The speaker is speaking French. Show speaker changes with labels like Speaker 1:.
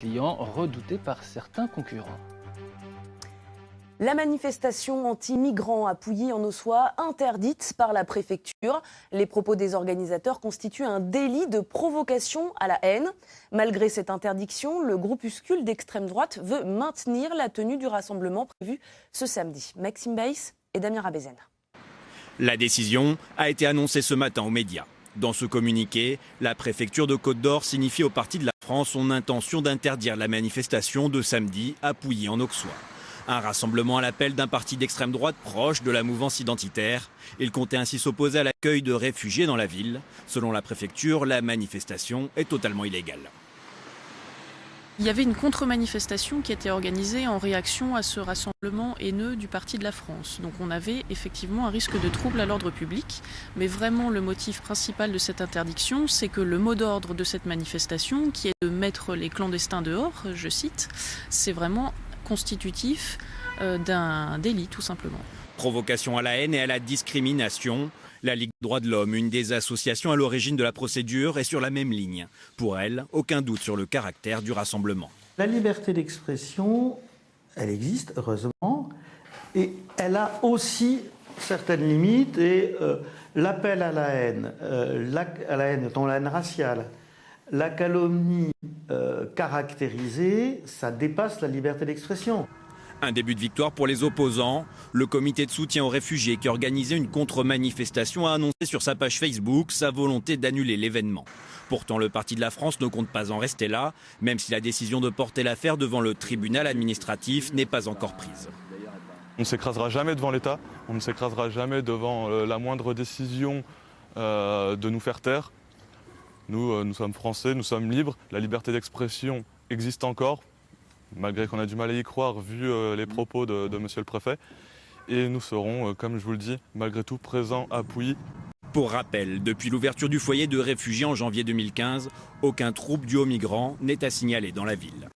Speaker 1: clients redoutés par certains concurrents.
Speaker 2: La manifestation anti-migrants à Pouilly en Auxois, interdite par la préfecture. Les propos des organisateurs constituent un délit de provocation à la haine. Malgré cette interdiction, le groupuscule d'extrême droite veut maintenir la tenue du rassemblement prévu ce samedi. Maxime Baïs et Damien Rabézen.
Speaker 3: La décision a été annoncée ce matin aux médias. Dans ce communiqué, la préfecture de Côte-d'Or signifie au Parti de la France son intention d'interdire la manifestation de samedi à Pouilly en Auxois. Un rassemblement à l'appel d'un parti d'extrême droite proche de la mouvance identitaire. Il comptait ainsi s'opposer à l'accueil de réfugiés dans la ville. Selon la préfecture, la manifestation est totalement illégale.
Speaker 4: Il y avait une contre-manifestation qui était organisée en réaction à ce rassemblement haineux du Parti de la France. Donc on avait effectivement un risque de trouble à l'ordre public. Mais vraiment le motif principal de cette interdiction, c'est que le mot d'ordre de cette manifestation, qui est de mettre les clandestins dehors, je cite, c'est vraiment constitutif d'un délit tout simplement.
Speaker 3: Provocation à la haine et à la discrimination. La Ligue des droits de l'homme, une des associations à l'origine de la procédure, est sur la même ligne. Pour elle, aucun doute sur le caractère du rassemblement.
Speaker 5: La liberté d'expression, elle existe, heureusement, et elle a aussi certaines limites. Et l'appel à la haine, dont la haine raciale, la calomnie caractérisée, ça dépasse la liberté d'expression.
Speaker 3: Un début de victoire pour les opposants. Le comité de soutien aux réfugiés qui organisait une contre-manifestation a annoncé sur sa page Facebook sa volonté d'annuler l'événement. Pourtant, le Parti de la France ne compte pas en rester là, même si la décision de porter l'affaire devant le tribunal administratif n'est pas encore prise.
Speaker 6: On ne s'écrasera jamais devant l'État, on ne s'écrasera jamais devant la moindre décision de nous faire taire. Nous sommes français, nous sommes libres, la liberté d'expression existe encore, malgré qu'on a du mal à y croire vu les propos de monsieur le préfet. Et nous serons, comme je vous le dis, malgré tout présents à Pouilly.
Speaker 3: Pour rappel, depuis l'ouverture du foyer de réfugiés en janvier 2015, aucun trouble dû aux migrants n'est à signaler dans la ville.